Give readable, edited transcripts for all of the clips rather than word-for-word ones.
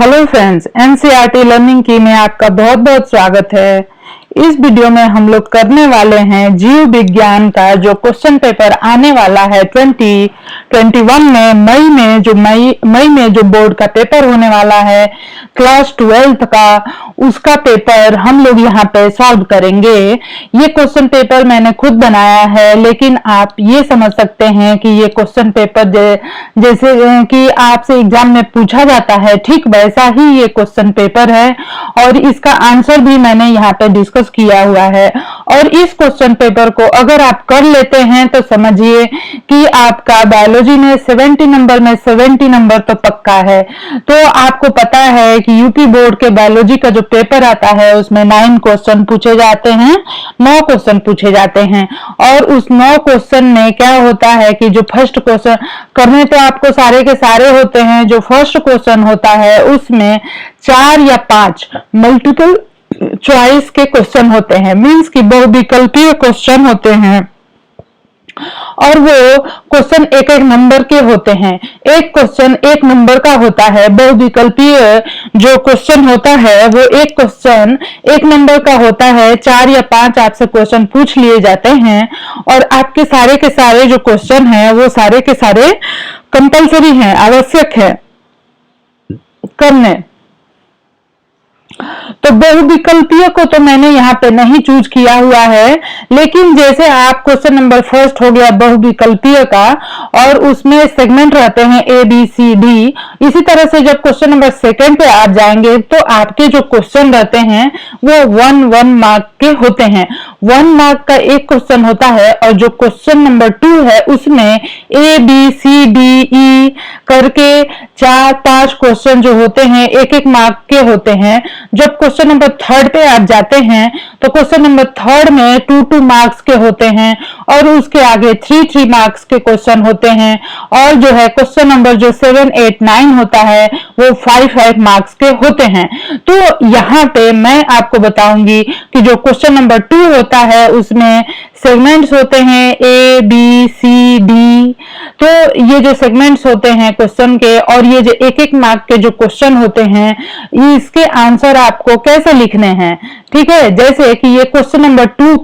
Hello friends, NCERT learning की में आपका बहुत बहुत स्वागत है। इस वीडियो में हम लोग करने वाले हैं जीव विज्ञान का जो क्वेश्चन पेपर आने वाला है 2021 में मई में जो बोर्ड का पेपर होने वाला है क्लास 12th का, उसका पेपर हम लोग यहाँ पे सॉल्व करेंगे। ये क्वेश्चन पेपर मैंने खुद बनाया है, लेकिन आप ये समझ सकते हैं कि ये क्वेश्चन पेपर जैसे कि आपसे एग्जाम में पूछा जाता है, ठीक वैसा ही ये क्वेश्चन पेपर है और इसका आंसर भी मैंने यहाँ पे डिस्कस किया हुआ है। और इस क्वेश्चन पेपर को अगर आप कर लेते हैं तो समझिए कि आपका बायोलॉजी में 70 नंबर में 70 नंबर तो पक्का है। तो आपको पता है कि यूपी बोर्ड के बायोलॉजी का जो पेपर आता है उसमें 9 क्वेश्चन पूछे जाते हैं, 9 क्वेश्चन पूछे जाते हैं। और उस 9 क्वेश्चन में क्या होता है कि जो फर्स्ट क्वेश्चन करने तो आपको सारे के सारे होते हैं, जो फर्स्ट क्वेश्चन होता है उसमें 4 या 5 मल्टीपल चॉइस के क्वेश्चन होते हैं, मींस कि बहुविकल्पीय क्वेश्चन होते हैं और वो क्वेश्चन एक एक नंबर के होते हैं। एक क्वेश्चन एक नंबर का होता है। बहुविकल्पीय जो क्वेश्चन होता है वो एक क्वेश्चन एक नंबर का होता है। 4 या 5 आपसे क्वेश्चन पूछ लिए जाते हैं और आपके सारे के सारे जो क्वेश्चन हैं वो सारे के सारे कंपलसरी हैं, आवश्यक है करने। तो बहुविकल्पीय को तो मैंने यहाँ पे नहीं चूज किया हुआ है, लेकिन जैसे आप क्वेश्चन नंबर फर्स्ट हो गया बहुविकल्पीय का और उसमें सेगमेंट रहते हैं ए बी सी डी, इसी तरह से जब क्वेश्चन नंबर सेकंड पे आप जाएंगे तो आपके जो क्वेश्चन रहते हैं वो 1 मार्क के होते हैं। 1 मार्क का एक क्वेश्चन होता है और जो क्वेश्चन नंबर 2 है उसमें A B C D E करके 4-5 क्वेश्चन जो होते हैं एक एक मार्क के होते हैं। जब क्वेश्चन नंबर 3 पे आप जाते हैं तो क्वेश्चन नंबर 3 में 2 मार्क्स के होते हैं और उसके आगे 3 मार्क्स के क्वेश्चन होते हैं और जो है क्वेश्चन नंबर जो 7, 8, 9 होता है वो 5 मार्क्स के होते हैं। तो यहाँ पे मैं आपको बताऊंगी कि जो क्वेश्चन नंबर 2 होता है उसमें सेगमेंट्स होते हैं ए बी सी डी। तो ये जो सेगमेंट्स होते हैं क्वेश्चन के और ये जो एक एक मार्क के जो क्वेश्चन होते हैं इसके आंसर आपको कैसे लिखने हैं, ठीक है। जैसे कि ये क्वेश्चन नंबर 2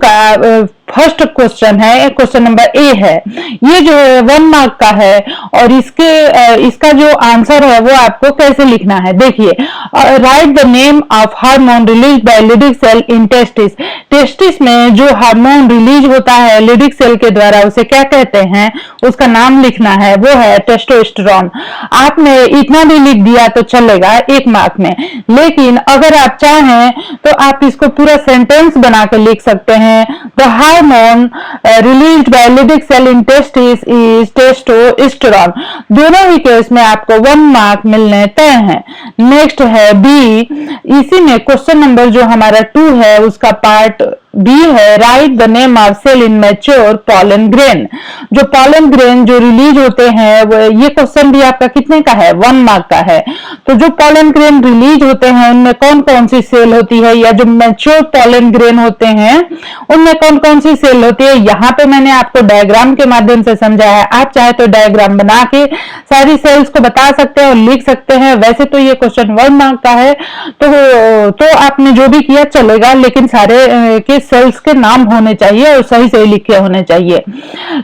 का फर्स्ट क्वेश्चन है, क्वेश्चन नंबर ए है, ये जो है 1 मार्क का है और इसका जो आंसर है वो आपको कैसे लिखना है। देखिए, write the name of hormone release by Leydig cell in testis. Testis में जो हार्मोन रिलीज होता है लिडिक सेल के द्वारा उसे क्या कहते हैं, उसका नाम लिखना है, वो है टेस्टोस्टेरोन। आपने इतना भी लिख दिया तो चलेगा 1 मार्क में, लेकिन अगर आप चाहें तो आप इसको पूरा सेंटेंस बना के लिख सकते हैं। The hormone released by Leydig cell in testis is testosterone. दोनों ही केस में आपको 1 मार्क मिलने तय है। नेक्स्ट है बी। इसी में क्वेश्चन नंबर जो हमारा 2 है उसका पार्ट बी है, write the name of cell in mature pollen grain. जो पॉलन ग्रेन जो रिलीज होते हैं वो ये क्वेश्चन भी आपका कितने का है, 1 मार्क का है। तो जो पॉलन ग्रेन रिलीज होते हैं उनमें कौन कौन सी सेल होती है, या जो मैच्योर पॉलन ग्रेन होते हैं उनमें कौन कौन सी सेल होती है, यहाँ पे मैंने आपको डायग्राम के माध्यम से समझाया है। आप चाहे तो डायग्राम बना के सारी सेल्स को बता सकते हैं और लिख सकते हैं। वैसे तो ये क्वेश्चन 1 मार्क का है तो आपने जो भी किया चलेगा, लेकिन सारे के सेल्स के नाम होने चाहिए और सही सही लिखे होने चाहिए।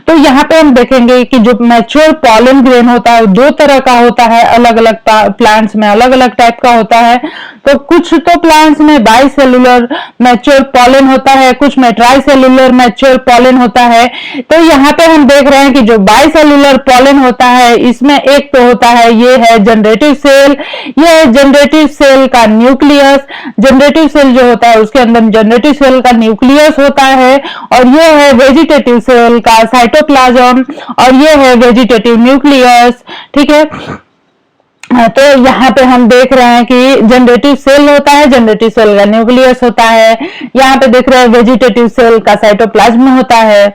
तो यहाँ पे हम देखेंगे कि जो मैच्योर पॉलन ग्रेन होता है 2 तरह का होता है, अलग अलग प्लांट्स में अलग अलग टाइप का होता है। तो कुछ तो प्लांट्स में बाइसेलुलर मैच्योर पॉलन होता है, कुछ में ट्राइसेलुलर मैच्योर पॉलन होता है। तो यहाँ पे हम देख रहे हैं कि जो बाइसेलुलर पॉलन होता है इसमें एक तो होता है, ये है जनरेटिव सेल। ये है जनरेटिव सेल का न्यूक्लियस। जनरेटिव सेल जो होता है उसके अंदर जनरेटिव सेल का न्यूक्लियस होता है और ये है वेजिटेटिव सेल का साइटोप्लाज्म और ये है वेजिटेटिव न्यूक्लियस, ठीक है। तो यहाँ पे हम देख रहे हैं कि जनरेटिव सेल होता है, जनरेटिव सेल का न्यूक्लियस होता है। यहाँ पे देख रहे हैं वेजिटेटिव सेल का साइटोप्लाज्म होता है।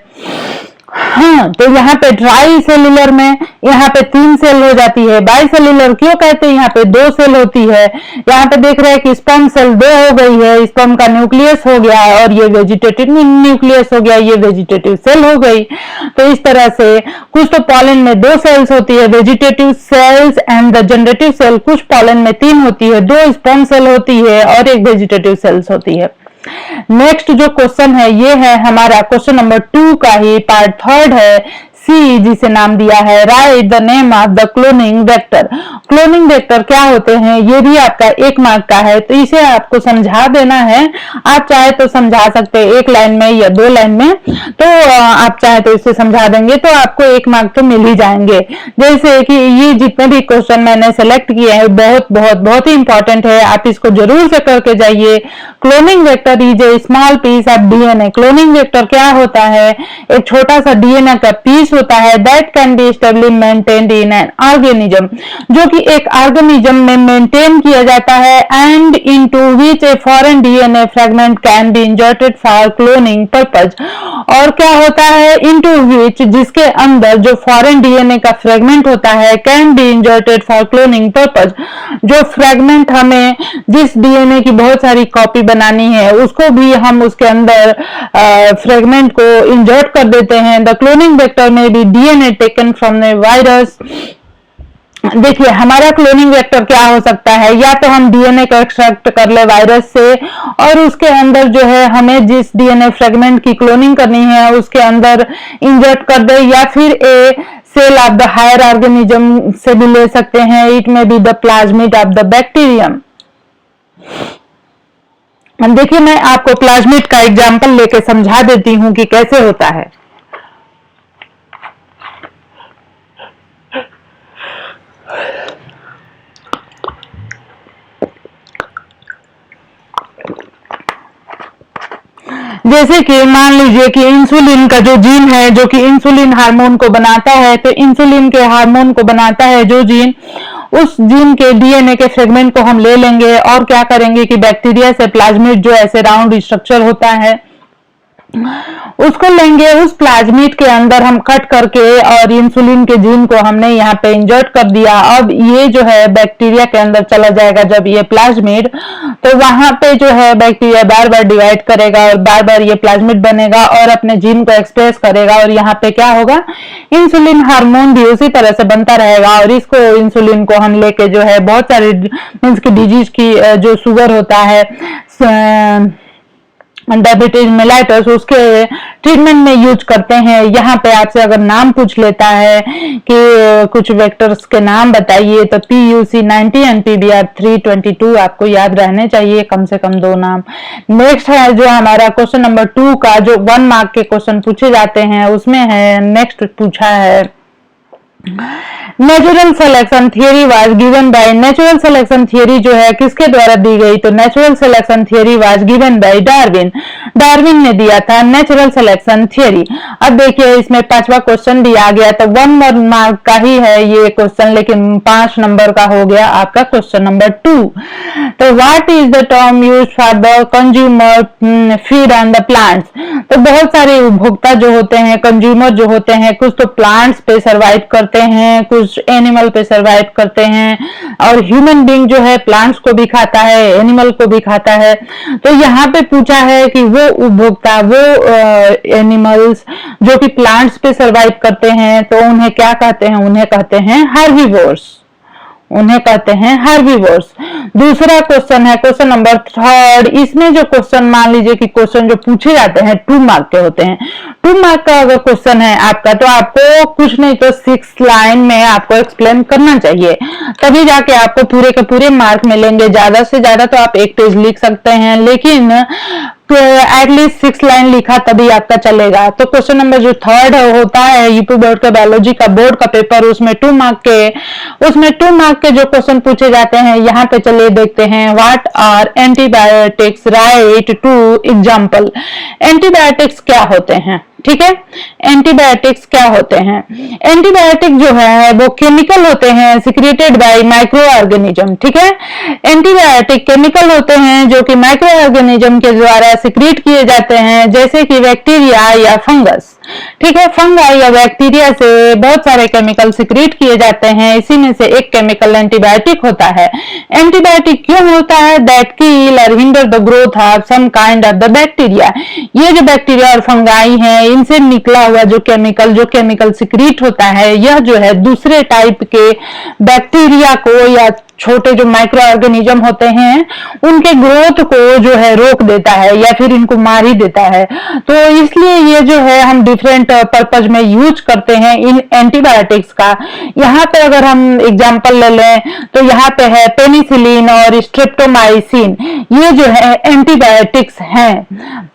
हाँ, तो यहाँ पे ट्राई सेलुलर में यहाँ पे 3 सेल हो जाती है। बाई सेलुलर क्यों कहते हैं, यहाँ पे 2 सेल होती है। यहाँ पे देख रहे हैं कि स्पर्म सेल 2 हो गई है, स्पर्म का न्यूक्लियस हो गया और ये वेजिटेटिव न्यूक्लियस हो गया, ये वेजिटेटिव सेल हो गई। तो इस तरह से कुछ तो पॉलन में 2 सेल्स होती है, vegetative cells and the generative cell. कुछ पॉलन में 3 होती है, 2 स्पर्म सेल होती है और 1 वेजिटेटिव सेल्स होती है। नेक्स्ट जो क्वेश्चन है ये है हमारा क्वेश्चन नंबर 2 का ही पार्ट 3 है, सी जिसे नाम दिया है write the name of the cloning vector. Cloning vector क्या होते हैं, ये भी आपका 1 मार्क का है, तो इसे आपको समझा देना है। आप चाहे तो समझा सकते हैं 1 लाइन में या 2 लाइन में, तो आप चाहे तो इसे समझा देंगे तो आपको 1 मार्क तो मिल ही जाएंगे। जैसे कि ये जितने भी क्वेश्चन मैंने सेलेक्ट किए हैं बहुत ही इंपॉर्टेंट है, आप इसको जरूर से करके जाइए। Cloning vector is a small piece of DNA. Cloning vector क्या होता है, एक छोटा सा डीएनए का पीस होता है that can B stably maintained in an organism, जो कि एक ऑर्गेनिज्म में मेंटेन किया जाता है, and into which a foreign DNA fragment can be inserted for cloning purpose. और क्या होता है, इनटू व्हिच जिसके अंदर जो फॉरेन डीएनए का फ्रेगमेंट होता है can be inserted for cloning purpose. जो फ्रेगमेंट हमें जिस डीएनए की बहुत सारी कॉपी बनानी है उसको भी हम उसके अंदर फ्रेगमेंट को इंजर्ट कर देते हैं। द क्लोनिंग वेक्टर में भी DNA taken from the virus. देखिए हमारा क्लोनिंग वेक्टर क्या हो सकता है, या तो हम डीएनए को एक्सट्रैक्ट कर ले वायरस से और उसके अंदर जो है हमें जिस डीएनए फ्रेगमेंट की क्लोनिंग करनी है उसके अंदर इंजर्ट कर दे, या फिर a cell of the higher organism से भी ले सकते हैं। It may be the plasmid of the bacterium. देखिए मैं आपको प्लाज्मिड का एग्जाम्पल लेके समझा देती हूं कि कैसे होता है। जैसे कि मान लीजिए कि इंसुलिन का जो जीन है जो कि इंसुलिन हार्मोन को बनाता है, तो इंसुलिन के हार्मोन को बनाता है जो जीन, उस जीन के डीएनए के फ्रेगमेंट को हम ले लेंगे और क्या करेंगे कि बैक्टीरिया से प्लाज्मिड जो ऐसे राउंड स्ट्रक्चर होता है उसको लेंगे। उस प्लाज्मिड के अंदर हम कट करके और इंसुलिन के जीन को हमने यहाँ पे इंजर्ट कर दिया। अब ये जो है बैक्टीरिया के अंदर चला जाएगा जब ये प्लाज्मिड, तो वहां पे जो है बैक्टीरिया बार बार डिवाइड करेगा और बार बार ये प्लाज्मिड बनेगा और अपने जीन को एक्सप्रेस करेगा, और यहाँ पे क्या होगा, इंसुलिन हार्मोन भी उसी तरह से बनता रहेगा। और इसको इंसुलिन को हम लेके जो है बहुत सारे मीन्स की डिजीज की जो शुगर होता है, डायबिटीज मेलाइटस, उसके ट्रीटमेंट में यूज करते हैं। यहाँ पे आपसे अगर नाम पूछ लेता है कि कुछ वेक्टर्स के नाम बताइए, तो PUC90 एंड PBR322 आपको याद रहने चाहिए, कम से कम 2 नाम। नेक्स्ट है जो हमारा क्वेश्चन नंबर 2 का जो 1 मार्क के क्वेश्चन पूछे जाते हैं उसमें है, नेक्स्ट पूछा है natural selection theory was given by. Natural selection theory जो है किसके द्वारा दी गई, तो natural selection theory was given by Darwin. Darwin ने दिया था नेचुरल सिलेक्शन थियरी। अब देखिए इसमें 5वां क्वेश्चन भी आ गया, तो 1 मार्क का ही है ये क्वेश्चन, लेकिन 5 नंबर का हो गया आपका क्वेश्चन नंबर 2। तो what is the term use for the consumer feed on the plants. तो बहुत सारे उपभोक्ता जो होते हैं, कंज्यूमर जो होते हैं, कुछ तो प्लांट्स पे सर्वाइव करते हैं, कुछ एनिमल पे सर्वाइव करते हैं, और ह्यूमन बीइंग जो है प्लांट्स को भी खाता है, एनिमल को भी खाता है। तो यहाँ पे पूछा है कि वो उपभोक्ता, वो एनिमल्स जो कि प्लांट्स पे सर्वाइव करते हैं, तो उन्हें क्या कहते हैं, उन्हें कहते हैं हर्बीवोर्स, उन्हें कहते हैं हर्बीवोर्स। दूसरा क्वेश्चन है क्वेश्चन नंबर 3। इसमें जो क्वेश्चन मान लीजिए कि क्वेश्चन जो पूछे जाते हैं 2 मार्क के होते हैं। 2 मार्क का अगर क्वेश्चन है आपका, तो आपको कुछ नहीं तो 6 लाइन में आपको एक्सप्लेन करना चाहिए, तभी जाके आपको पूरे के पूरे मार्क मिलेंगे। ज्यादा से ज्यादा तो आप 1 पेज लिख सकते हैं, लेकिन एटलीस्ट 6 लाइन लिखा तभी आपका चलेगा। तो क्वेश्चन नंबर जो 3 होता है यूपी बोर्ड का बायोलॉजी का बोर्ड का पेपर, उसमें 2 मार्क के जो क्वेश्चन पूछे जाते हैं, यहाँ पे चलिए देखते हैं। What are antibiotics, write to example. Antibiotics क्या होते हैं, ठीक है, एंटीबायोटिक्स क्या होते हैं। एंटीबायोटिक जो है वो केमिकल होते हैं सिक्रेटेड बाय माइक्रो ऑर्गेनिज्म, ठीक है। एंटीबायोटिक केमिकल होते हैं जो कि माइक्रो ऑर्गेनिज्म के द्वारा सिक्रेट किए जाते हैं, जैसे कि बैक्टीरिया या फंगस। ठीक है। फंगाई या बैक्टीरिया से बहुत सारे केमिकल सिक्रीट किए जाते हैं, इसी में से एक केमिकल एंटीबायोटिक होता है। एंटीबायोटिक क्यों होता है? दैट किल और hinder the growth of some kind of the bacteria. ये जो बैक्टीरिया और फंगाई हैं, इनसे निकला हुआ जो केमिकल सिक्रीट होता है, यह जो है दूसरे टाइप के बैक्टीरिया को या छोटे जो माइक्रो ऑर्गेनिज्म होते हैं उनके ग्रोथ को जो है रोक देता है या फिर इनको मार ही देता है। तो इसलिए ये जो है हम डिफरेंट पर्पज में यूज करते हैं इन एंटीबायोटिक्स का। यहाँ पे अगर हम एग्जांपल ले लें तो यहाँ पे है पेनिसिलिन और स्ट्रेप्टोमाइसिन, ये जो है एंटीबायोटिक्स हैं।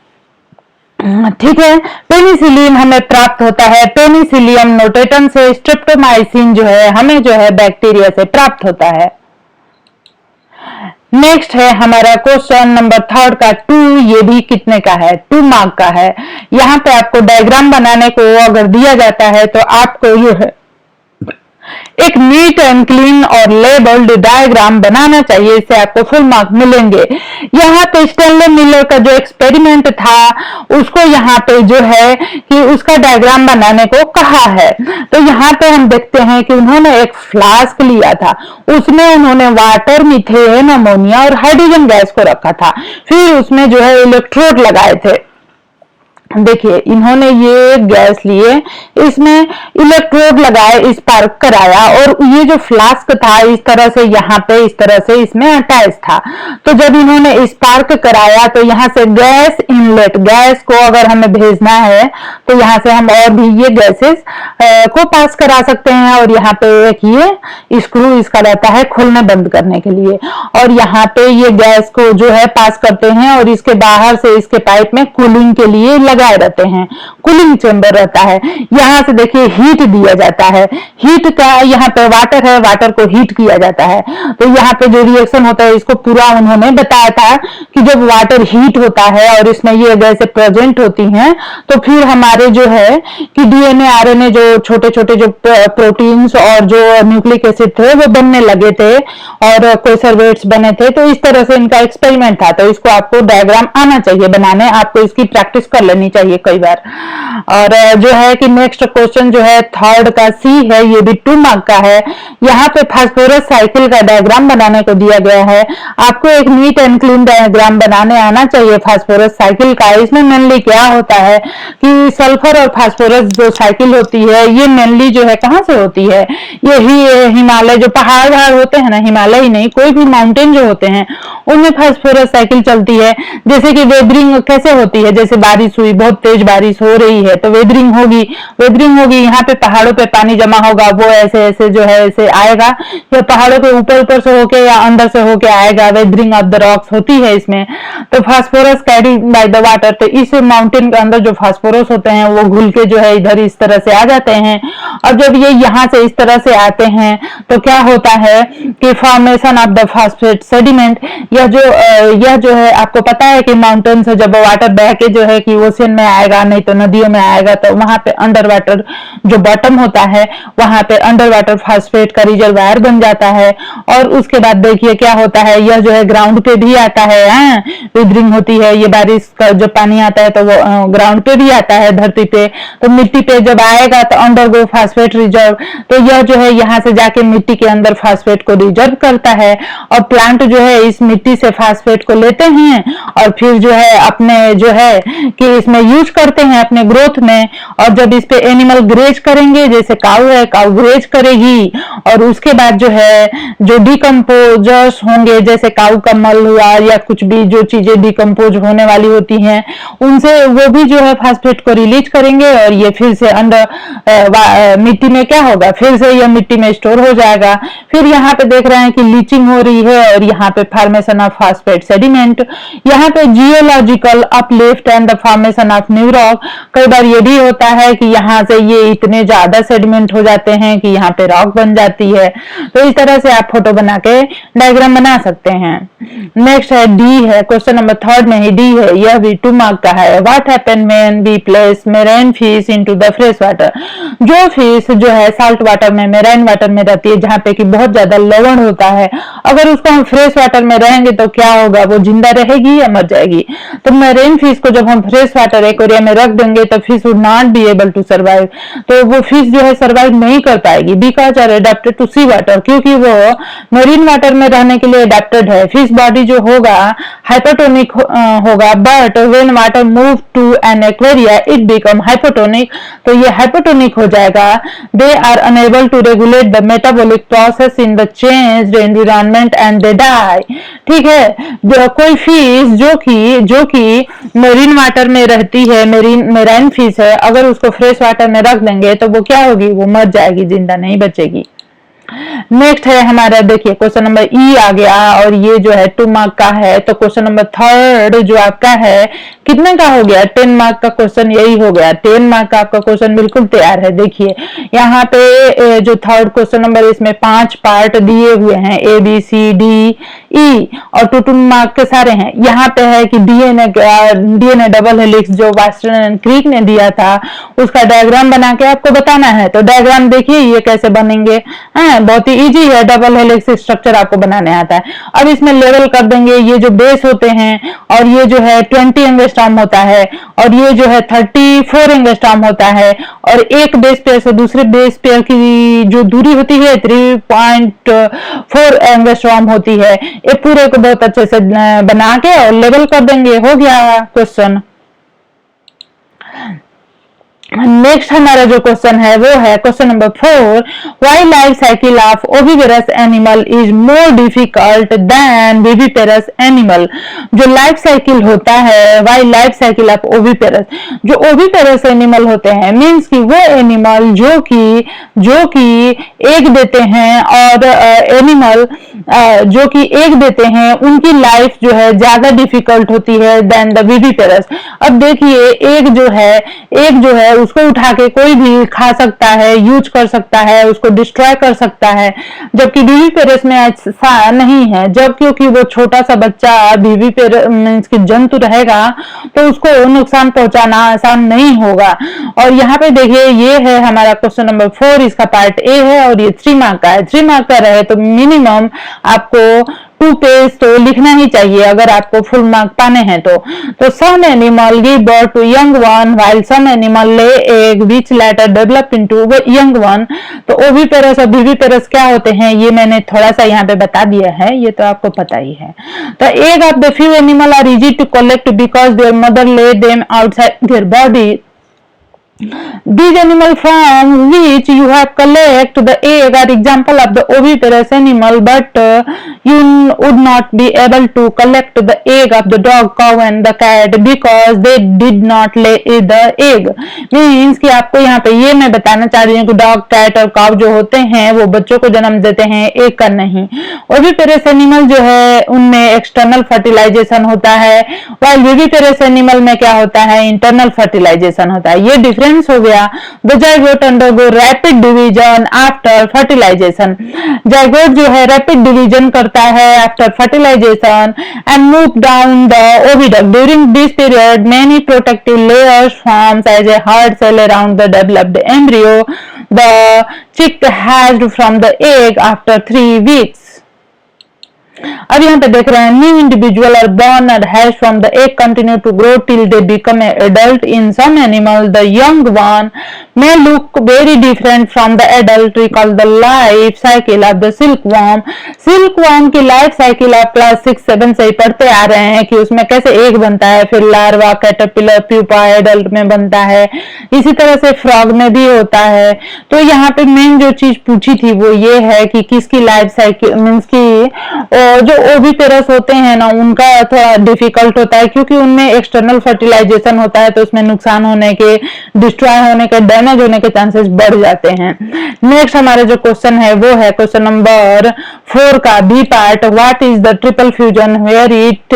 ठीक है। पेनिसिलिन हमें प्राप्त होता है पेनिसिलियम नोटेटम से, स्ट्रेप्टोमाइसिन जो है हमें जो है बैक्टीरिया से प्राप्त होता है। नेक्स्ट है हमारा क्वेश्चन नंबर 3 का 2, ये भी कितने का है? 2 मार्क का है। यहाँ पे आपको डायग्राम बनाने को अगर दिया जाता है तो आपको जो है एक नीट एंड क्लीन और लेबल्ड डायग्राम बनाना चाहिए, इससे आपको फुल मार्क मिलेंगे। यहाँ पे स्टेनले मिलर का जो एक्सपेरिमेंट था उसको यहाँ पे जो है कि उसका डायग्राम बनाने को कहा है। तो यहाँ पे हम देखते हैं कि उन्होंने एक फ्लास्क लिया था, उसमें उन्होंने वाटर, मीथेन, अमोनिया और हाइड्रोजन गैस को रखा था, फिर उसमें जो है इलेक्ट्रोड लगाए थे। देखिए इन्होंने ये गैस लिए, इसमें इलेक्ट्रोड लगाए, स्पार्क कराया और ये जो फ्लास्क था इस तरह से यहाँ पे इस तरह से इसमें अटैच था। तो जब इन्होंने स्पार्क कराया तो यहाँ से गैस इनलेट, गैस को अगर हमें भेजना है तो यहाँ से हम और भी ये गैसेस को पास करा सकते हैं। और यहाँ पे एक ये स्क्रू इसका रहता है खोलने बंद करने के लिए, और यहाँ पे ये गैस को जो है पास करते हैं और इसके बाहर से इसके पाइप में कूलिंग के लिए लगाए रहते हैं, कूलिंग चेंबर रहता है। यहाँ से देखिए हीट दिया जाता है, हीट का यहाँ पे वाटर है, वाटर को हीट किया जाता है। तो यहाँ पे जो रिएक्शन होता है इसको पूरा उन्होंने बताया था कि जब वाटर हीट होता है और इसमें ये गैसें प्रेजेंट होती हैं तो फिर हमारे जो है कि डीएनए आरएनए जो छोटे छोटे जो प्रोटीन्स और जो न्यूक्लिक एसिड थे वो बनने लगे थे और कोसर्वेट्स बने थे। तो इस तरह से इनका एक्सपेरिमेंट था। तो इसको आपको डायग्राम आना चाहिए बनाने, आपको इसकी प्रैक्टिस कर लेनी चाहिए कई बार। और जो है कि नेक्स्ट क्वेश्चन जो है 3 का सी है, ये भी 2 मार्क का है। यहाँ पे फास्फोरस साइकिल का डायग्राम बनाने को दिया गया है। आपको एक नीट एंड क्लीन डायग्राम बनाने आना चाहिए फास्फोरस साइकिल का। इसमें मेनली क्या होता है कि सल्फर और फास्फोरस जो साइकिल होती है ये मेनली जो है कहाँ से होती है? ये हिमालय जो पहाड़ होते हैं ना, हिमालय ही नहीं कोई भी माउंटेन जो होते हैं उनमें फास्फोरस साइकिल चलती है। जैसे कि वेदरिंग कैसे होती है, जैसे बारिश हुई, बहुत तेज बारिश हो रही है तो वेदरिंग होगी, यहाँ पे पहाड़ों पे पानी जमा होगा, वो ऐसे ऐसे जो है ऐसे आएगा, या पहाड़ों के ऊपर से होके या अंदर से होके आएगा, वेदरिंग ऑफ द रॉक्स होती है इसमें। तो phosphorus carry by the water, तो इस माउंटेन के अंदर जो फास्फोरस होते हैं वो घुल के जो है इधर इस तरह से आ जाते हैं। और जब ये यहाँ से इस तरह से आते हैं तो क्या होता है कि formation of the phosphate sediment, यह जो है आपको पता है कि माउंटेन से जब वाटर बह के जो है कि ओशन में आएगा, नहीं तो नदियों में आएगा, तो वहां पे अंडर वाटर जो बॉटम होता है वहां पे अंडर वाटर फास्फेट का रिजर्वायर बन जाता है। और उसके बाद देखिए क्या होता है, यह जो है ग्राउंड पे भी आता है, विदरिंग होती है, ये बारिश का जो पानी आता है तो वो ग्राउंड पे भी आता है, धरती पे। तो मिट्टी पे जब आएगा तो अंडर गो फास्फेट रिजर्व, तो यह जो है यहाँ से जाके मिट्टी के अंदर फास्फेट को रिजर्व करता है। और प्लांट जो है इस मिट्टी से फास्फेट को लेते हैं और फिर जो है अपने जो है कि इसमें यूज करते हैं अपने ग्रोथ में। और जब इस पे एनिमल ग्रेज करेंगे, जैसे काऊ है, काऊ ग्रेज करेगी, और उसके बाद जो है जो डिकम्पोजर्स होंगे, जैसे काऊ का मल हुआ या कुछ भी जो चीजें डिकम्पोज होने वाली होती हैं, उनसे वो भी जो है फास्फेट को रिलीज करेंगे और ये फिर से अंडर मिट्टी में क्या होगा, फिर से यह मिट्टी में स्टोर हो जाएगा। फिर यहाँ पे देख रहे हैं कि लीचिंग हो रही है और यहाँ पे फॉर्मेशन ऑफ फास्फेट सेडिमेंट, यहाँ पे geological uplift and the formation of new rock. कई बार ये भी होता है कि यहाँ से ये इतने ज्यादा सेडिमेंट हो जाते हैं कि यहाँ पे रॉक बन जाती है। तो इस तरह से आप फोटो बना के डायग्राम बना सकते हैं। नेक्स्ट है डी है, क्वेश्चन नंबर 3 में ही डी है, यह भी 2 मार्क का है। What happen when we place marine fish into the fresh water. जो फिश जो है साल्ट वाटर में, मेराइन वाटर में रहती है जहाँ पे कि बहुत ज्यादा लवण होता है, अगर उसको हम फ्रेश वाटर में रहेंगे तो क्या होगा, वो जिंदा रहेगी या मर जाएगी। तो मेराइन फिश को जब हम फ्रेश वाटर वाटर एक्वेरियम में रख देंगे तो fish would not be able to survive, तो वो फिश जो है सर्वाइव नहीं कर पाएगी, because are adapted to sea water, क्योंकि वो मेरीन वाटर में रहने के लिए अडेप्टेड है। फिश बॉडी जो होगा हाइपोटोनिक होगा, but when water move to an aquaria it become hypotonic, तो ये हाइपोटोनिक हो जाएगा। They are unable to regulate the metabolic process in the changed environment and they die. ठीक है, कोई फिश जो कि मेरीन वाटर में रहती है, मेराइन फिश है, अगर उसको फ्रेश वाटर में रख देंगे तो वो क्या होगी, वो मर जाएगी, जिंदा नहीं बचेगी। नेक्स्ट है हमारा, देखिए क्वेश्चन नंबर ई आ गया और ये जो है 2 मार्क का है। तो क्वेश्चन नंबर थर्ड जो आपका है कितने का हो गया, 10 मार्क का क्वेश्चन यही हो गया। 10 मार्क का आपका क्वेश्चन बिल्कुल तैयार है। देखिए यहाँ पे जो थर्ड क्वेश्चन नंबर, इसमें 5 पार्ट दिए हुए हैं, A B C D E, और 2 मार्क के सारे हैं। यहाँ पे है कि डीएनए डबल हेलिक्स जो वाटसन एंड क्रिक ने दिया था उसका डायग्राम बना के आपको बताना है। तो डायग्राम देखिए ये कैसे बनेंगे, बहुत ही इजी है, डबल हेलिक्स स्ट्रक्चर आपको बनाने आता है। अब इसमें लेवल कर देंगे, ये जो बेस होते हैं और ये जो है 20 एंगस्ट्रॉम होता है और ये जो है 34 एंगस्ट्रॉम होता है, और एक बेस पेयर से दूसरे बेस पेयर की जो दूरी होती है 3.4 एंगस्ट्रॉम होती है। ये पूरे को बहुत अच्छे से बना के और लेवल कर देंगे, हो गया क्वेश्चन। नेक्स्ट हमारा जो क्वेश्चन है वो है question number 4, why life cycle of oviparous animal is more difficult than viviparous animal. जो लाइफ साइकिल होता है, why life cycle of oviparous, जो ओविपेरस एनिमल होते हैं मींस कि वो एनिमल जो कि एग देते हैं, और एनिमल जो कि एग देते हैं उनकी लाइफ जो है ज्यादा डिफिकल्ट होती है देन द विविपेरस। अब देखिए एग जो है उसको उठा के कोई भी खा सकता है, यूज कर सकता है, उसको डिस्ट्रॉय कर सकता है, जबकि विविपेरस में ऐसा नहीं है। जब क्योंकि वो छोटा सा बच्चा विविपेरस मींस कि जंतु रहेगा तो उसको नुकसान पहुंचाना आसान नहीं होगा। और यहाँ पे देखिए ये है हमारा क्वेश्चन नंबर 4, इसका पार्ट ए है और ये 3 मार्क का है। 3 मार्क का रहे तो मिनिमम आपको 2 पेज तो लिखना ही चाहिए अगर आपको फुल मार्क पाने हैं तो some animal give birth to young one while some animal lay egg which later develop into young one. तो ओविपेरस और विविपेरस क्या होते हैं ये मैंने थोड़ा सा यहाँ पे बता दिया है, ये तो आपको पता ही है। तो egg of the few animal are easy to collect because their mother lay them outside their body. These animals from which you have collect the egg are example of the oviparous animal, but you would not be able to collect the egg of the dog, cow and the cat because they did not lay the egg. Means कि आपको यहाँ पे ये मैं बताना चाह रही हूँ कि डॉग, कैट और काउ जो होते हैं वो बच्चों को जन्म देते हैं, एग का नहीं। ओविपेरस एनिमल जो है उनमें एक्सटर्नल फर्टिलाइजेशन होता है, while विविपेरस एनिमल में क्या होता है, इंटरनल फर्टिलाइजेशन होता है। ये डिफरेंस हो गया। The zygote undergo rapid division after fertilization. Zygote जो है रैपिड डिवीजन करता है after fertilization and move down the oviduct. During this period many protective layers forms as a hard shell around the developed embryo. The chick hatched from the egg after 3 weeks. अब यहाँ पे देख रहे हैं new individual are born and hatch from the egg continue to grow till they become an adult. In some animals the young one may look very different from the adult. Recall the life cycle of the silkworm. Silkworm की life cycle आप class 6-7 से ही पढ़ते आ रहे हैं कि उसमें कैसे egg बनता है, फिर लार्वा, कैटरपिलर, प्यूपा एडल्ट में बनता है। इसी तरह से फ्रॉग में भी होता है। तो यहाँ पे मेन जो चीज पूछी थी वो ये है कि किसकी लाइफ साइकिल मीन्स की जो ओविपेरस होते हैं ना उनका थोड़ा डिफिकल्ट होता है क्योंकि उनमें एक्सटर्नल फर्टिलाइजेशन होता है, तो उसमें नुकसान होने के, डिस्ट्रॉय होने के, डैमेज होने के चांसेस बढ़ जाते हैं। नेक्स्ट हमारा जो क्वेश्चन है वो है क्वेश्चन नंबर 4 का B part, what is the triple fusion where it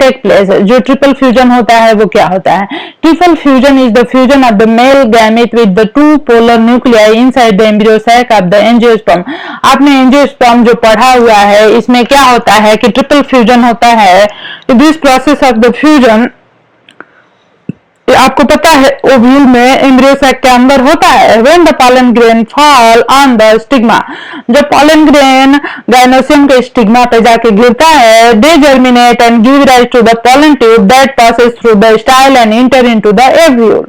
take place. जो ट्रिपल फ्यूजन होता है वो क्या होता है? Triple fusion is the fusion of the male gamete with the 2 polar nuclei inside the embryo sac of the angiosperm. आपने angiosperm जो पढ़ा हुआ है इसमें क्या होता है कि ट्रिपल फ्यूजन होता है। This process of the fusion आपको पता है ओव्यूल में एम्ब्रियो सैक के अंदर होता है। When the pollen grain fall on the stigma, जब पॉलन ग्रेन गायनोसियम के स्टिग्मा पे जाके गिरता है, they germinate and give rise to the pollen tube that passes through the style and enter into the ovule.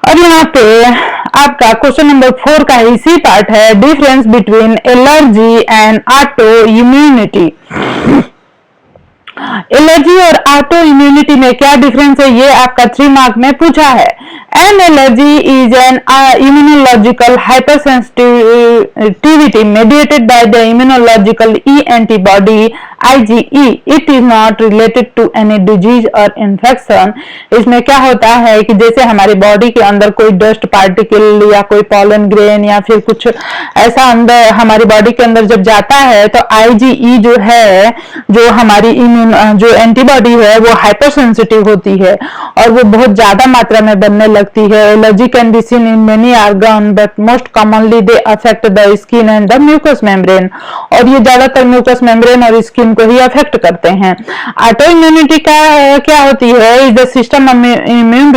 और यहाँ पे आपका क्वेश्चन नंबर 4 का इसी पार्ट है, difference between allergy and auto immunity. Allergy और ऑटो इम्यूनिटी में क्या डिफरेंस है, ये आपका 3 मार्क में पूछा है। An allergy is an immunological hypersensitivity mediated by the immunological E antibody IgE. It is not related to any disease or infection. इसमें क्या होता है कि जैसे हमारी बॉडी के अंदर कोई डस्ट पार्टिकल या कोई पॉलन ग्रेन या फिर कुछ ऐसा अंदर हमारी बॉडी के अंदर जब जाता है तो IgE जो है, जो हमारी जो एंटीबॉडी है वो हाइपर सेंसिटिव होती है और वो बहुत ज्यादा मात्रा में बनने लगती है। Allergy can be seen in many organ but most commonly they affect the skin and the mucous membrane, और ये ज्यादातर म्यूकस मेम्ब्रेन और स्किन को ही अफेक्ट करते हैं। ऑटो इम्यूनिटी का क्या होती है, is the system immune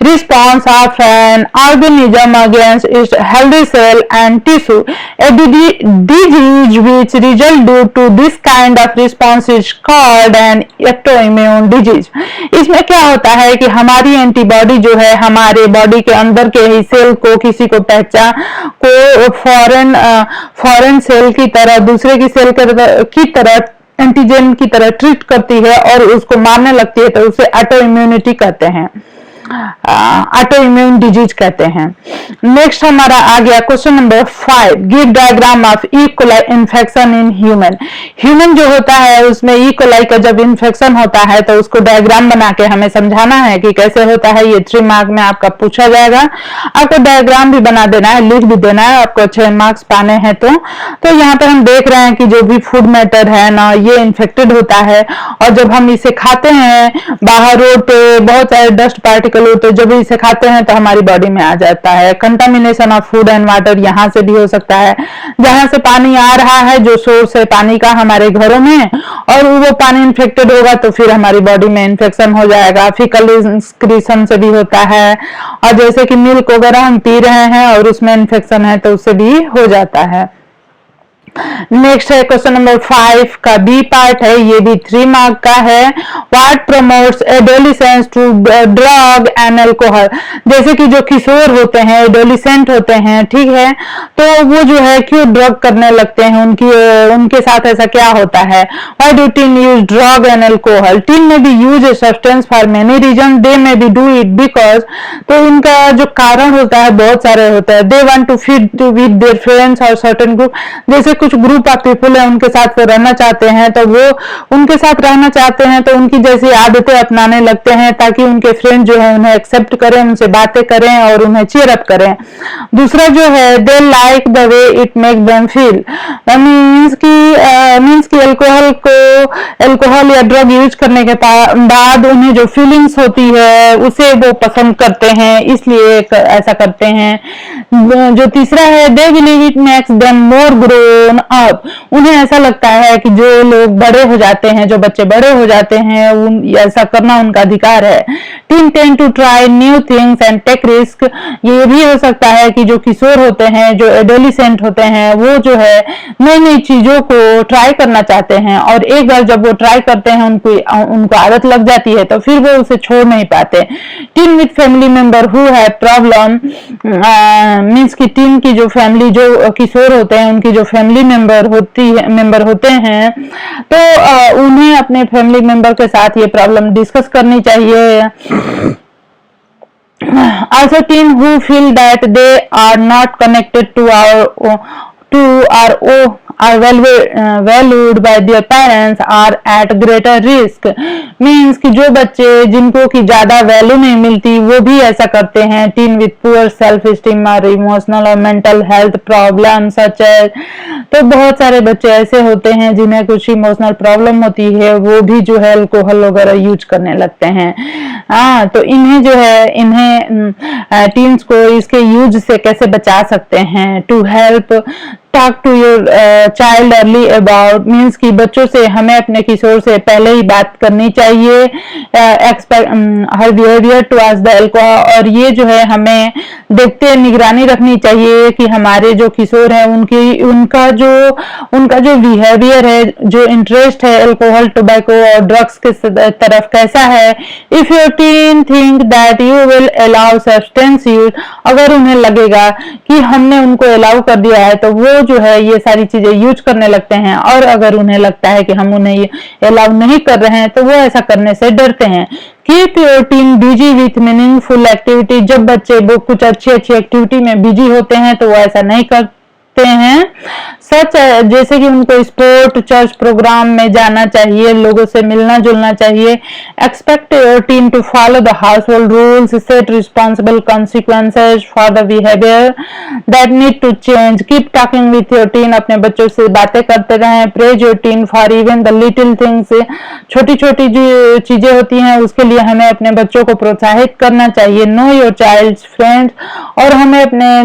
response of an organism against its healthy cell and tissue. A disease which result due to this kind of response is called an autoimmune disease. इसमें क्या होता है कि हमारी एंटीबॉडी जो है हमारे बॉडी के अंदर के ही सेल को किसी को पहचान को फॉरेन सेल की तरह दूसरे की सेल की तरह एंटीजन की तरह ट्रीट करती है और उसको मारने लगती है, तो उसे ऑटो इम्यूनिटी कहते हैं, ऑटो इम्यून डिजीज कहते हैं। नेक्स्ट हमारा आ गया question number 5, give diagram of E coli infection in human. Human जो होता है उसमें ई कोलाई का जब इन्फेक्शन होता है तो उसको डायग्राम बना के हमें समझाना है कि कैसे होता है। ये 3 मार्क में आपका पूछा जाएगा। आपको डायग्राम भी बना देना है, लिख भी देना है, आपको 6 मार्क्स पाने हैं। तो यहाँ पे हम देख रहे हैं कि जो भी फूड मैटर है ना ये इन्फेक्टेड होता है, और जब हम इसे खाते हैं बाहर रोड पे बहुत सारे डस्ट पार्टिकल तो जब इसे खाते हैं तो हमारी बॉडी में आ जाता है। Contamination of food and water यहाँ से भी हो सकता है, जहां से पानी आ रहा है जो सोर्स है पानी का हमारे घरों में, और वो पानी इन्फेक्टेड होगा तो फिर हमारी बॉडी में इन्फेक्शन हो जाएगा। फीकल एक्सक्रीशन से भी होता है, और जैसे कि मिल्क वगैरह हम पी रहे हैं और उसमें इन्फेक्शन है तो उससे भी हो जाता है। नेक्स्ट है क्वेश्चन नंबर 5 का बी पार्ट है, ये भी 3 मार्क का है। What promotes adolescents to drug and alcohol. जैसे कि जो किशोर होते हैं, एडोलिसेंट होते हैं, ठीक है, तो वो जो है क्यों ड्रग करने लगते हैं, उनके साथ ऐसा क्या होता है। Why do teen use drug and alcohol. Teen may be use a substance for many reason, they may be do it because. तो इनका जो कारण होता है बहुत सारे होते हैं। They want to fit with their friends और सर्टेन ग्रुप, जैसे कुछ ग्रुप ऑफ पीपल है उनके साथ वो रहना चाहते हैं तो वो उनके साथ रहना चाहते हैं तो उनकी जैसी आदतें अपनाने लगते हैं ताकि उनके फ्रेंड जो है उन्हें एक्सेप्ट करें, उनसे बातें करें और उन्हें चीयर अप करें। दूसरा जो है they like the way it make them feel, means की अल्कोहल या ड्रग यूज करने के बाद उन्हें जो फीलिंग्स होती है उसे वो पसंद करते हैं, इसलिए ऐसा करते हैं। जो तीसरा है they believe it makes them more grown up, उन्हें ऐसा लगता है कि जो लोग बड़े हो जाते हैं, जो बच्चे बड़े हो जाते हैं, ऐसा करना उनका अधिकार है। Teen tend to try new things and take risk, ये भी हो सकता है कि जो किशोर होते हैं, जो एडोलिसेंट होते हैं, वो जो है नई नई चीजों को ट्राई करना चाहते हैं, और एक बार जब वो ट्राई करते हैं उनको आदत लग जाती है तो फिर वो उसे छोड़ नहीं पाते। Tin with family member who have problem, means की टीन की जो फैमिली, जो किशोर होते हैं उनकी जो फैमिली मेंबर होते हैं तो उन्हें अपने फैमिली मेंबर के साथ ये प्रॉब्लम डिस्कस करनी चाहिए। Also teen who feel that they are not connected to are valued by their parents are at greater risk, means कि जो बच्चे जिनको की ज्यादा वैल्यू नहीं मिलती वो भी ऐसा करते हैं। Teen with poor self esteem और इमोशनल और mental health problem such as, तो बहुत सारे बच्चे ऐसे होते हैं जिन्हें कुछ इमोशनल प्रॉब्लम होती है, वो भी जो है अल्कोहल वगैरह यूज करने लगते हैं। तो इन्हें जो है टीन्स को इसके यूज से कैसे बचा सकते हैं। To help talk to your child early about means कि बच्चों से हमें अपने किशोर से पहले ही बात करनी चाहिए हर बिहेवियर टुवर्ड्स द अल्कोहल, और ये जो है हमें देखते निगरानी रखनी चाहिए कि हमारे जो किशोर है उनका जो बिहेवियर है, जो इंटरेस्ट है अल्कोहल, टोबैको और ड्रग्स के तरफ कैसा है। If your teen think that you will allow substance use, अगर उन्हें लगेगा कि हमने उनको अलाउ कर दिया है तो वो जो है ये सारी चीजें यूज करने लगते हैं, और अगर उन्हें लगता है कि हम उन्हें अलाउ नहीं कर रहे हैं तो वो ऐसा करने से डरते हैं। Keep your teen busy with meaningful activity, जब बच्चे वो कुछ अच्छी एक्टिविटी में बिजी होते हैं तो वो ऐसा नहीं करते हैं। सच जैसे कि उनको स्पोर्ट, चर्च प्रोग्राम में जाना चाहिए, लोगों से मिलना जुलना चाहिए। Expect your teen to follow the household rules, set responsible consequences for the behaviour that need to change. Keep talking with your teen, अपने बच्चों से बातें करते रहें। Praise your teen for even the little things, छोटी छोटी जो चीजें होती हैं उसके लिए हमें अपने बच्चों को प्रोत्साहित करना चाहिए। नो योर चाइल्ड्स फ्रेंड्स, और हमें अपने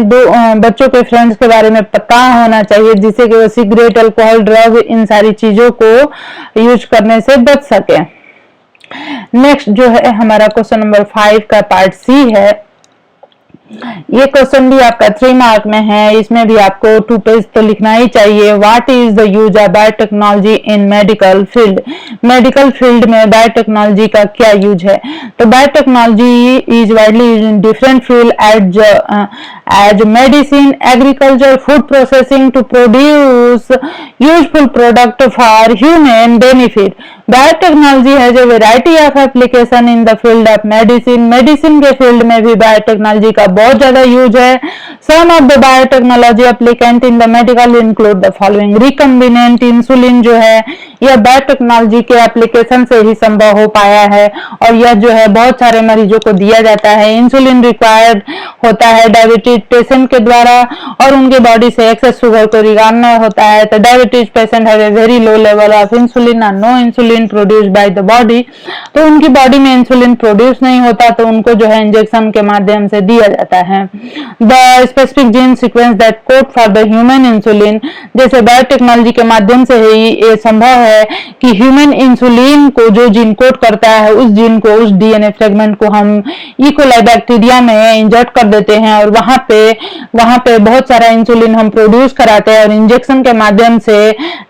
बच्चों के फ्रेंड्स के बारे में पता होना चाहिए जिससे कि वो सिगरेट, अल्कोहल, ड्रग इन सारी चीजों को यूज करने से बच सके। नेक्स्ट जो है हमारा क्वेश्चन नंबर 5 का पार्ट सी है। ये क्वेश्चन भी आपका 3 मार्क में है, इसमें भी आपको 2 पेज तो लिखना ही चाहिए। What is the use of biotechnology in medical field, medical field में बायोटेक्नोलॉजी का क्या यूज है। तो biotechnology is widely used in different field as medicine, agriculture, food processing to produce useful product for human benefit. Biotechnology has a variety of application in the field of medicine, medicine के field में भी biotechnology का बहुत ज्यादा use है। Some of the biotechnology applicant in the medical include the following. Recombinant insulin जो है यह बायोटेक्नोलॉजी के एप्लीकेशन से ही संभव हो पाया है, और यह जो है बहुत सारे मरीजों को दिया जाता है। इंसुलिन रिक्वायर्ड होता है डायबिटीज पेशेंट के द्वारा, और उनके बॉडी से एक्सेस शुगर को निकालना होता है। तो diabetes patient have a very low level of insulin और no insulin produced by the body, तो उनकी बॉडी में इंसुलिन प्रोड्यूस नहीं होता, तो उनको जो है इंजेक्शन के माध्यम से दिया जाता है। The specific gene sequence that code for the human insulin, जैसे बायोटेक्नोलॉजी के माध्यम से ही ये संभव है कि ह्यूमन इंसुलिन को जो जीन कोड करता है उस जीन को, उस डीएनए फ्रेगमेंट को हम इकोलाई बैक्टीरिया में इंजेक्ट कर देते हैं, और वहां पे बहुत सारा इंसुलिन हम प्रोड्यूस कराते हैं और इंजेक्शन के माध्यम से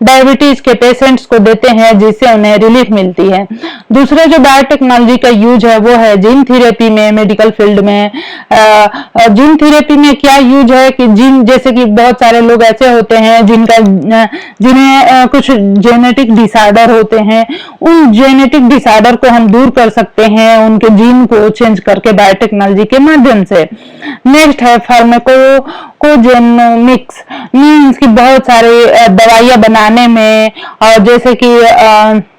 डायबिटीज के पेशेंट्स को देते हैं जिससे उन्हें रिलीफ मिलती है। दूसरा जो बायोटेक्नोलॉजी का यूज है वो है जीन थेरेपी में, मेडिकल फील्ड में। जीन थेरेपी में क्या यूज है कि जीन, जैसे कि बहुत सारे लोग ऐसे होते हैं जिन्हें कुछ जेनेटिक डिसऑर्डर होते हैं, उन जेनेटिक डिसऑर्डर को हम दूर कर सकते हैं उनके जीन को चेंज करके बायोटेक्नोलॉजी के माध्यम से। नेक्स्ट है फार्माकोजेनोमिक्स, मीन्स कि बहुत सारे दवाइयां बनाने में, और जैसे कि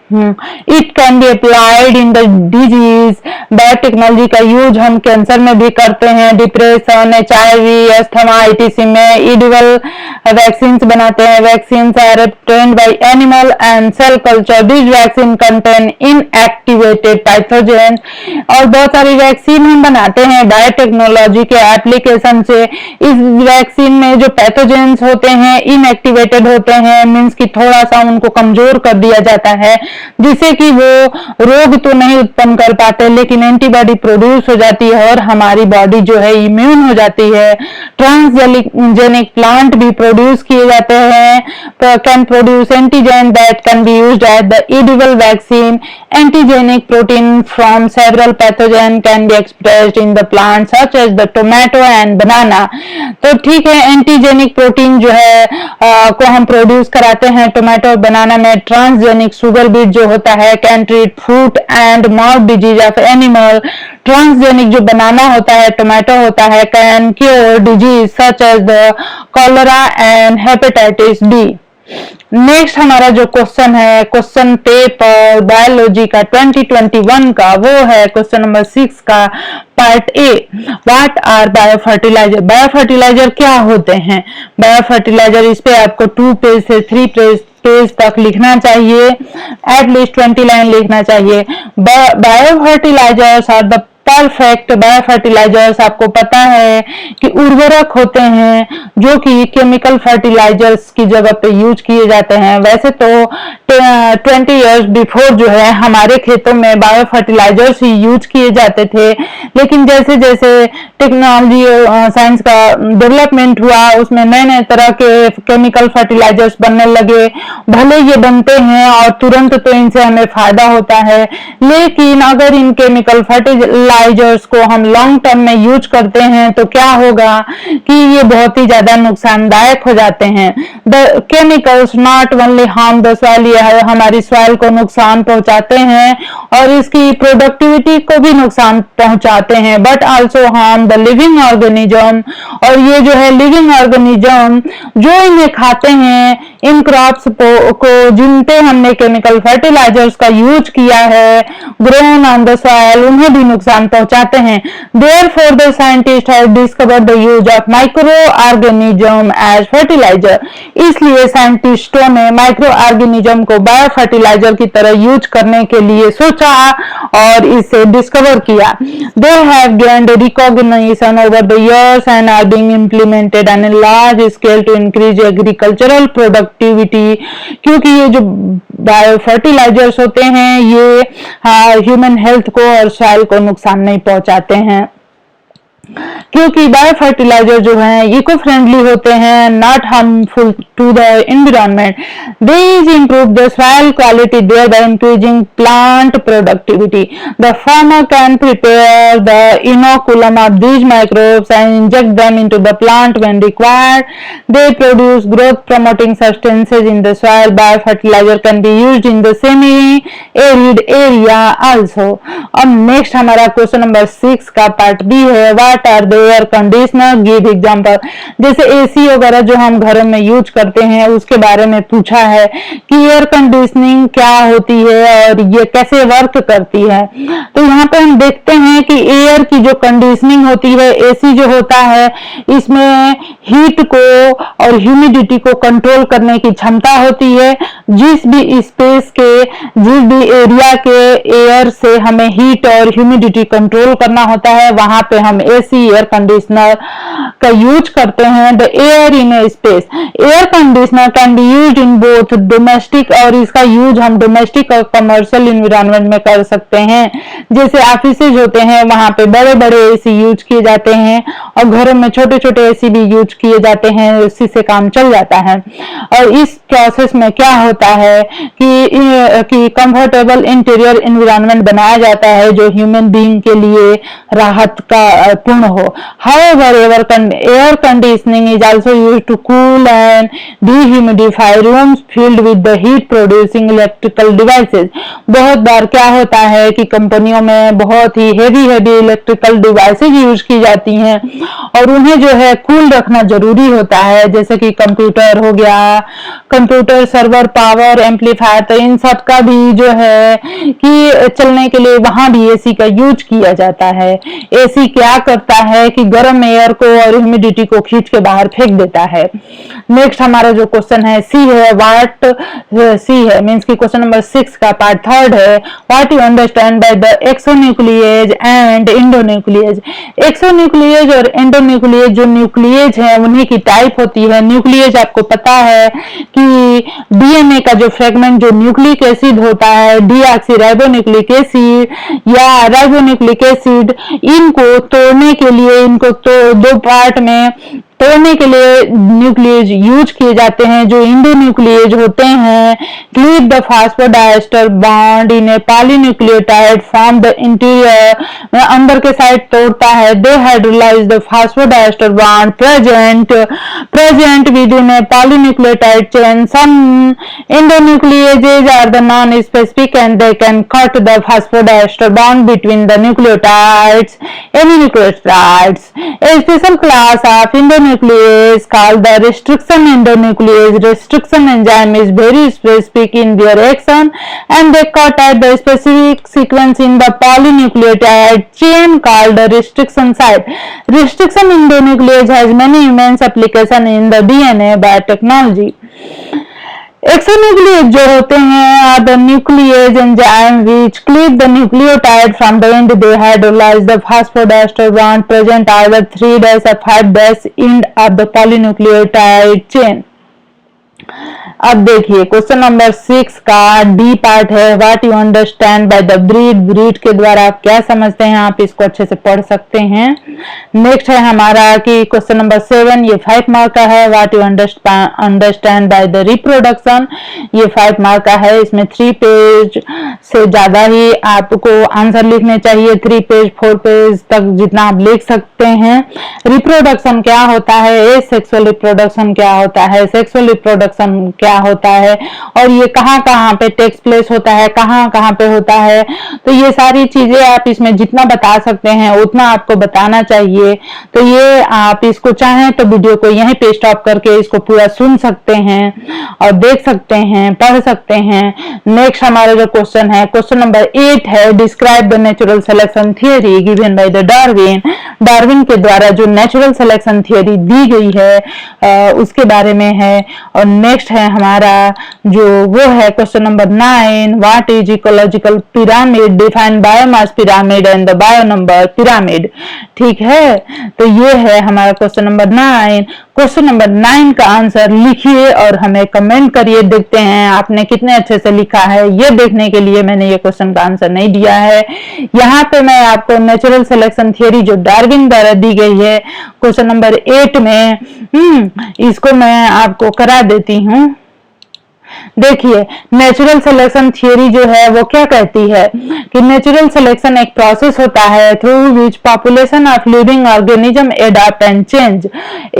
it can be applied in the disease. Biotechnology का यूज हम कैंसर में भी करते हैं, डिप्रेशन, HIV, अस्थमा ITC में। इडिबल वैक्सीन बनाते हैं। Vaccine are obtained by animal and cell culture. These vaccine contain inactivated pathogens, और बहुत सारी वैक्सीन हम बनाते हैं बायोटेक्नोलॉजी के एप्लीकेशन से। इस वैक्सीन में जो पैथोजेंस होते हैं इनएक्टिवेटेड होते हैं, मीन्स कि थोड़ा सा उनको कमजोर कर दिया जाता है जिससे कि वो रोग तो नहीं उत्पन्न कर पाते लेकिन एंटीबॉडी प्रोड्यूस हो जाती है और हमारी बॉडी जो है इम्यून हो जाती है। ट्रांसजेनिक प्लांट भी प्रोड्यूस किए जाते हैं, can produce antigen that can be used as the edible vaccine. Antigenic protein from several pathogen can be expressed in the plant such as the tomato and banana. तो ठीक है, antigenic protein जो है को हम प्रोड्यूस कराते हैं tomato और बनाना में। ट्रांसजेनिक शुगर बीट जो होता है can treat foot and mouth disease of animal. Transgenic जो बनाना होता है, टोमेटो होता है, can cure disease such as the cholera and hepatitis D। Next हमारा जो क्वेश्चन है, क्वेश्चन पेपर बायोलॉजी का 2021 का, वो है क्वेश्चन नंबर 6 का part A। What are biofertilizer, biofertilizer क्या होते हैं। बायोफर्टिलाइजर, इस पे आपको 2 पेज से 3 पेज तक लिखना चाहिए, एटलीस्ट 20 लाइन लिखना चाहिए। Biofertilisers are the perfect bio fertilisers आपको पता है कि उर्वरक होते हैं जो कि केमिकल फर्टिलाइजर्स की जगह पे यूज किए जाते हैं। वैसे तो 20 इयर्स बिफोर जो है हमारे खेतों में बायो फर्टिलाइजर्स ही यूज किए जाते थे, लेकिन जैसे जैसे टेक्नोलॉजी साइंस का डेवलपमेंट हुआ उसमें नए नए तरह के केमिकल फर्टिलाइजर्स बनने लगे। भले ये बनते हैं और तुरंत तो इनसे हमें फायदा होता है, लेकिन अगर इन केमिकल फर्टिलाइजर्स को हम लॉन्ग टर्म में यूज करते हैं तो क्या होगा कि ये बहुत ही ज्यादा नुकसानदायक हो जाते हैं। The chemicals not only harm the soil, ये हमारी सॉइल को नुकसान पहुंचाते हैं और इसकी प्रोडक्टिविटी को भी नुकसान पहुंचाते हैं, but also harm the living organism. और ये जो है लिविंग ऑर्गेनिज्म जो इन्हें खाते हैं, इन क्रॉप्स को जिन पे हमने केमिकल फर्टिलाइजर्स का यूज किया है, ग्रोन ऑन द सॉइल, उन्हें भी नुकसान पहुंचाते हैं। Therefore the scientist have discovered the use of microorganism as fertilizer, इसलिए साइंटिस्टों ने माइक्रो ऑर्गेनिज्म को बायो फर्टिलाइजर की तरह यूज करने के लिए सोचा और इसे डिस्कवर किया। They have gained recognition over the years and are being implemented on a large scale to increase agricultural productivity, क्योंकि ये जो बायो फर्टिलाइजर्स होते हैं ये ह्यूमन हेल्थ को और सॉइल को नुकसान नहीं पहुंचाते हैं, क्योंकि बायो फर्टिलाइजर जो है इको फ्रेंडली होते हैं, not harmful to the environment. These improve the soil quality, thereby increasing plant productivity. The farmer can prepare the inoculum of these microbes and inject them into the plant when required. They produce growth promoting substances in the soil. Biofertilizer can be used in the semi-arid area also. अब next हमारा question number 6 का part B है, what are the air conditioner, give example. जैसे AC वगैरह जो हम घरों में यूज करते हैं उसके बारे में पूछा है कि एयर कंडीशनिंग क्या होती है और ये कैसे वर्क करती है। तो यहाँ पे हम देखते हैं कि एयर की जो कंडीशनिंग होती है, एसी जो होता है इसमें हीट को और ह्यूमिडिटी को कंट्रोल करने की क्षमता होती है। जिस भी स्पेस के जिस भी एरिया के एयर से हमें हीट और ह्यूमिडिटी कंट्रोल करना होता है वहां पे हम एसी एयर कंडीशनर का यूज करते हैं। The air in A space, air conditioner can be used in both domestic, और इसका यूज हम डोमेस्टिक और कमर्शियल एनवायरनमेंट में कर सकते हैं। जैसे ऑफिसेज होते हैं वहां पे बड़े बड़े एसी यूज किए जाते हैं और घरों में छोटे छोटे एसी भी यूज किए जाते हैं, उसी से काम चल जाता है। और इस प्रोसेस में क्या होता है कि कंफर्टेबल इंटीरियर एनवायरनमेंट बनाया जाता है जो ह्यूमन बीइंग के लिए राहत का पूर्ण हो। However, air conditioning is also used to cool and dehumidify rooms filled with the heat producing electrical devices. बहुत बार क्या होता है कि कंपनियों में बहुत ही हेवी इलेक्ट्रिकल डिवाइसेज यूज की जाती हैं और उन्हें जो है कूल रखना जरूरी होता है, जैसे कि कंप्यूटर हो गया, कंप्यूटर सर्वर पावर एम्पलीफायर, तो इन सब का भी जो है कि चलने के लिए वहां भी एसी का यूज किया जाता है। एसी क्या करता है कि गर्म एयर को और ह्यूमिडिटी को खींच के बाहर फेंक देता है। नेक्स्ट हमारा जो क्वेश्चन है सी है, व्हाट सी है मींस की क्वेश्चन नंबर 6 का पार्ट 3 है, what you understand by the exonuclease and endonuclease. Exonuclease और एंडोन्यूक्लिएज जो न्यूक्लिएज है उन्हीं की टाइप होती है। न्यूक्लिएज आपको पता है कि डीएनए का जो फ्रेगमेंट जो न्यूक्लिक एसिड होता है, डीऑक्सीराइबोन्यूक्लिक एसिड या राइबोन्यूक्लिक एसिड, इनको तोड़ने के लिए इनको तो दो पार्ट में तोड़ने के लिए न्यूक्लिएज यूज किए जाते हैं जो एंडोन्यूक्लिएज होते हैं। Cleave the phosphodiester bond in a polynucleotide form the interior, अंदर के साइड तोड़ता है। They hydrolyse the phosphodiester bond present within a polynucleotide chain. Some endonucleases are the non specific and they can cut the phosphodiester bond between the nucleotides nucleotides. A special class of endonuclease called the restriction endonuclease. Restriction enzyme is very specific in their action and they cut at the specific sequence in the polynucleotide chain called the restriction site. Restriction endonuclease has many immense application in the DNA biotechnology. Exonuclease जो होते हैं are the nucleus enzyme which cleave the nucleotide from the end they hydrolyse the phosphodiester bond present either 3' or 5' end of the polynucleotide chain. अब देखिए question number 6 का D part है, what you understand by the breed. Breed के द्वारा आप क्या समझते हैं, आप इसको अच्छे से पढ़ सकते हैं। नेक्स्ट है हमारा कि क्वेश्चन नंबर 7, ये 5 मार्क का है, what you understand by the reproduction. ये 5 मार्क का है, इसमें 3 पेज से ज्यादा ही आपको आंसर लिखने चाहिए, 3 पेज 4 पेज तक जितना आप लिख सकते हैं। रिप्रोडक्शन क्या होता है, सेक्सुअल रिप्रोडक्शन क्या होता है, सेक्सुअल रिप्रोडक्शन क्या होता है, और ये कहाँ कहाँ पे टेक्स प्लेस होता है, कहाँ कहाँ पे होता है। तो ये सारी चीजें आप इसमें जितना बता सकते हैं उतना आपको बताना चाहिए। तो ये आप इसको चाहें तो वीडियो को यहीं पे स्टॉप करके इसको पूरा सुन सकते हैं और देख सकते हैं, पढ़ सकते हैं। नेक्स्ट हमारा जो क्वेश्चन है, क्वेश्चन नंबर 8 है, describe the natural selection theory given by the Darwin. Darwin के द्वारा जो नेचुरल सिलेक्शन थियरी दी गई है उसके बारे में है। और नेक्स्ट है हमारा जो वो है question number 9, what is ecological pyramid, define biomass pyramid and the bio number pyramid. ठीक है, तो ये है हमारा क्वेश्चन नंबर 9। क्वेश्चन नंबर 9 का आंसर लिखिए और हमें कमेंट करिए, देखते हैं आपने कितने अच्छे से लिखा है। ये देखने के लिए मैंने ये क्वेश्चन का आंसर नहीं दिया है। यहाँ पे मैं आपको नेचुरल सिलेक्शन थियरी जो डार्विन द्वारा दी गई है क्वेश्चन नंबर 8 में, इसको मैं आपको करा देती हूँ। देखिए नेचुरल सिलेक्शन थियरी जो है वो क्या कहती है कि नेचुरल सिलेक्शन एक प्रोसेस होता है through which population of living organism adopt and change.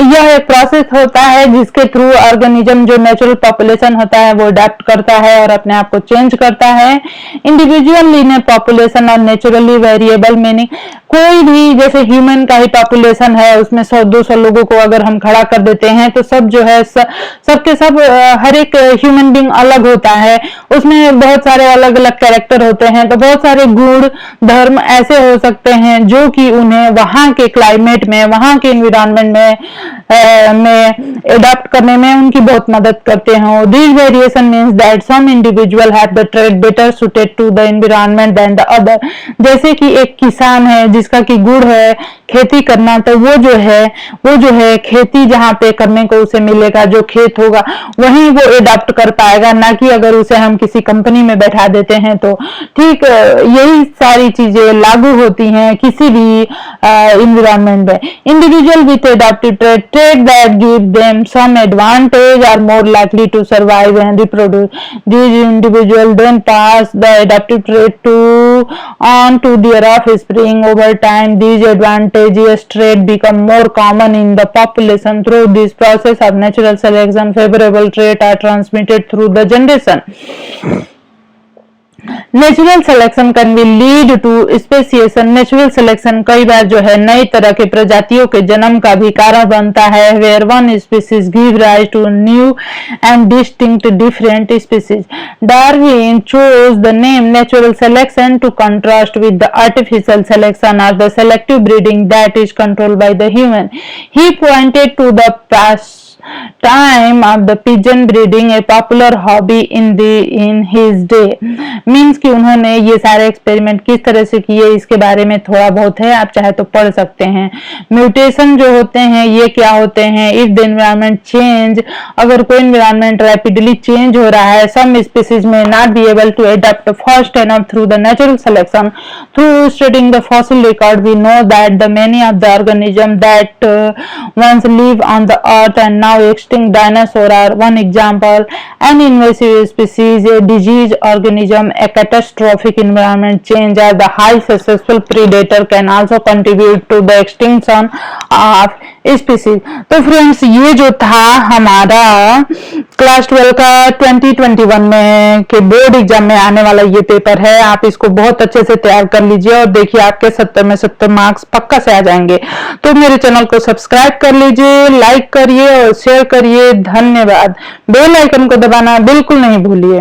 यह एक प्रोसेस होता है जिसके थ्रू ऑर्गेनिज्म जो नेचुरल पॉपुलेशन होता है वो अडॉप्ट करता है और अपने आप को चेंज करता है। इंडिविजुअल लीनियर पॉपुलेशन और नेचुरली वेरिएबल मीनिंग, कोई भी जैसे ह्यूमन का ही पॉपुलेशन है उसमें 100-200 लोगों को अगर हम खड़ा कर देते हैं तो सब जो है सबके सब हर एक ह्यूमन बीइंग अलग होता है, उसमें बहुत सारे अलग अलग कैरेक्टर होते हैं। तो बहुत सारे गुण धर्म ऐसे हो सकते हैं जो कि उन्हें वहां के क्लाइमेट में, वहां के एनवायरनमेंट में एडॉप्ट करने में उनकी बहुत मदद करते हैं। This variation means that some individual have the trait better suited to the environment than the other. जैसे कि एक किसान है जिसका की गुण है खेती करना, तो वो जो है खेती जहाँ पे करने को उसे मिलेगा, जो खेत होगा वहीं वो एडॉप्ट कर पाएगा, ना कि अगर उसे हम किसी कंपनी में बैठा देते हैं। तो ठीक यही सारी चीजें लागू होती हैं किसी भी एनवायरनमेंट में। Individual with adapted trait that give them some advantage are more likely to survive and reproduce. This individual then pass the adapted trait to on to their offspring. Over time these advantageous traits become more common in the population. Through this process of natural selection, favorable traits are transmitted through the generation. Natural selection can be lead to speciation. Natural selection कई बार जो है नई तरह के प्रजातियों के जन्म का भी कारण बनता है। Where one species give rise to new and distinct different species. Darwin chose the name natural selection to contrast with the artificial selection और the selective breeding that is controlled by the human. He pointed to the time of the pigeon breeding, a popular hobby in his day। Means कि उन्होंने ये सारे experiment किस तरह से किए इसके बारे में थोड़ा बहुत है, आप चाहे तो पढ़ सकते हैं। म्यूटेशन जो होते हैं ये क्या होते हैं, इफ द एनवायरनमेंट चेंज, अगर कोई एनवायरनमेंट रैपिडली चेंज हो रहा है, सम स्पीसीज में not be able to adapt fast enough through the natural selection. Through studying the fossil record we know that the many of the organism that once live on the earth and now extinct dinosaur are one example। An invasive species, a disease organism, a catastrophic environment change or the high successful predator can also contribute to the extinction of species। तो friends ये जो था हमारा class 12 का 2021 में के board exam में आने वाला ये पेपर है। आप इसको बहुत अच्छे से तैयार कर लीजिए और देखिए आपके 70 में 70 मार्क्स पक्का से आ जाएंगे। तो मेरे चैनल को सब्सक्राइब कर लीजिए, लाइक करिए और शेयर करिए। धन्यवाद। बेल आइकन को दबाना बिल्कुल नहीं भूलिए।